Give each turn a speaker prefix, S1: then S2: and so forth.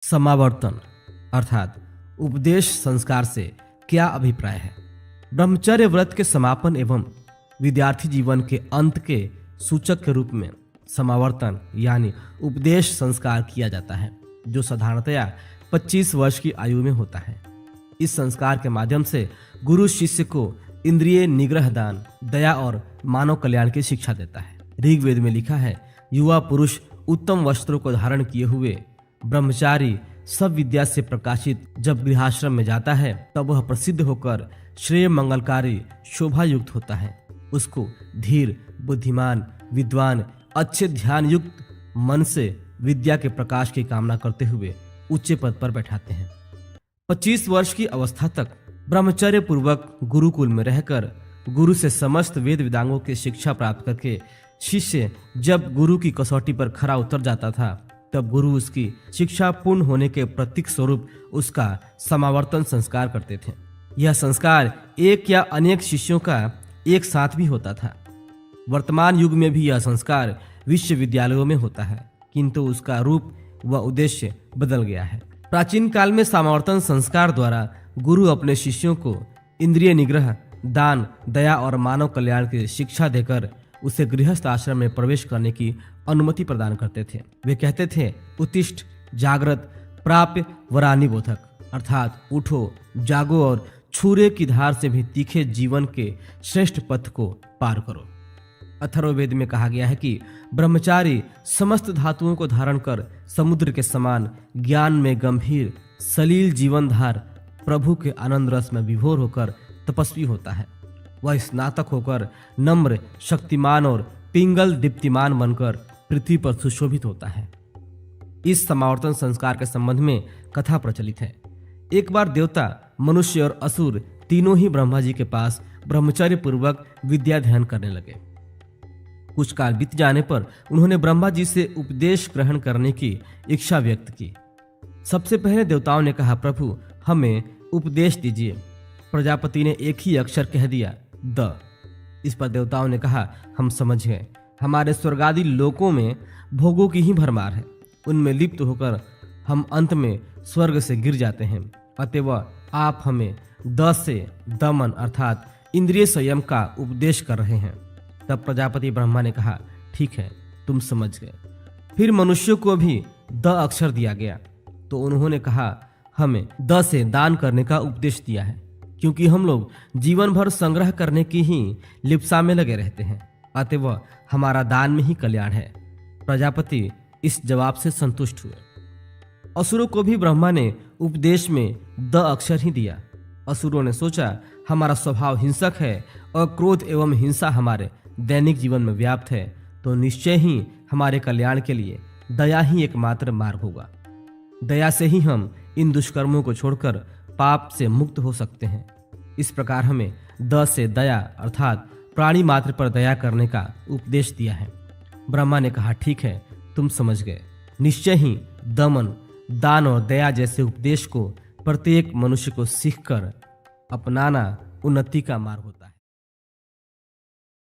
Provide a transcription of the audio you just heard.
S1: समावर्तन अर्थात उपदेश संस्कार से क्या अभिप्राय है। ब्रह्मचर्य व्रत के समापन एवं विद्यार्थी जीवन के अंत के सूचक के रूप में समावर्तन यानी उपदेश संस्कार किया जाता है, जो साधारणतया 25 वर्ष की आयु में होता है। इस संस्कार के माध्यम से गुरु शिष्य को इंद्रिय निग्रह दान, दया और मानव कल्याण की शिक्षा देता है। ऋग्वेद में लिखा है, युवा पुरुष उत्तम वस्त्रों को धारण किए हुए ब्रह्मचारी सब विद्या से प्रकाशित जब गृहाश्रम में जाता है, तब वह प्रसिद्ध होकर श्रेय मंगलकारी शोभा युक्त होता है। उसको धीर, बुद्धिमान, विद्वान, अच्छे ध्यान युक्त मन से विद्या के प्रकाश की कामना करते हुए उच्च पद पर बैठाते हैं। 25 वर्ष की अवस्था तक ब्रह्मचर्य पूर्वक गुरुकुल में रहकर गुरु से समस्त वेद वेदांगों की शिक्षा प्राप्त करके शिष्य जब गुरु की कसौटी पर खरा उतर जाता था, तब गुरु उसकी शिक्षा पूर्ण होने के प्रतीक स्वरूप उसका समावर्तन संस्कार करते थे। यह संस्कार एक या अनेक शिष्यों का एक साथ भी होता था। वर्तमान युग में भी यह संस्कार विश्वविद्यालयों में होता है, किंतु उसका रूप व उद्देश्य बदल गया है। प्राचीन काल में समावर्तन संस्कार द्वारा गुरु अपने शिष्यों को इंद्रिय निग्रह, दान, दया और मानव कल्याण की शिक्षा देकर उसे गृहस्थ आश्रम में प्रवेश करने की अनुमति प्रदान करते थे। वे कहते थे, उत्तिष्ठ जागृत प्राप्य वरानि बोधक, अर्थात उठो, जागो और छुरे की धार से भी तीखे जीवन के श्रेष्ठ पथ को पार करो। अथर्ववेद में कहा गया है कि ब्रह्मचारी समस्त धातुओं को धारण कर समुद्र के समान ज्ञान में गंभीर सलील जीवनधार प्रभु के आनंद रस में विभोर होकर तपस्वी होता है। वह स्नातक होकर नम्र, शक्तिमान और पिंगल दीप्तिमान बनकर पृथ्वी पर सुशोभित होता है। इस समावर्तन संस्कार के संबंध में कथा प्रचलित है। एक बार देवता, मनुष्य और असुर तीनों ही ब्रह्मा जी के पास ब्रह्मचर्य पूर्वक विद्याध्ययन करने लगे। कुछ काल बीत जाने पर उन्होंने ब्रह्मा जी से उपदेश ग्रहण करने की इच्छा व्यक्त की। सबसे पहले देवताओं ने कहा, प्रभु हमें उपदेश दीजिए। प्रजापति ने एक ही अक्षर कह दिया, द। इस पर देवताओं ने कहा, हम समझ गए। हमारे स्वर्गादि लोकों में भोगों की ही भरमार है, उनमें लिप्त होकर हम अंत में स्वर्ग से गिर जाते हैं। अतएव आप हमें द से दमन अर्थात इंद्रिय संयम का उपदेश कर रहे हैं। तब प्रजापति ब्रह्मा ने कहा, ठीक है, तुम समझ गए। फिर मनुष्यों को भी द अक्षर दिया गया, तो उन्होंने कहा, हमें द से दान करने का उपदेश दिया है, क्योंकि हम लोग जीवन भर संग्रह करने की ही लिप्सा में लगे रहते हैं। अतएव हमारा दान में ही कल्याण है। प्रजापति इस जवाब से संतुष्ट हुए। असुरों को भी ब्रह्मा ने उपदेश में द अक्षर ही दिया। असुरों ने सोचा, हमारा स्वभाव हिंसक है और क्रोध एवं हिंसा हमारे दैनिक जीवन में व्याप्त है, तो निश्चय ही हमारे कल्याण के लिए दया ही एकमात्र मार्ग होगा। दया से ही हम इन दुष्कर्मों को छोड़कर पाप से मुक्त हो सकते हैं। इस प्रकार हमें द से दया अर्थात प्राणी मात्र पर दया करने का उपदेश दिया है। ब्रह्मा ने कहा, ठीक है, तुम समझ गए। निश्चय ही दमन, दान और दया जैसे उपदेश को प्रत्येक मनुष्य को सीखकर अपनाना उन्नति का मार्ग होता है।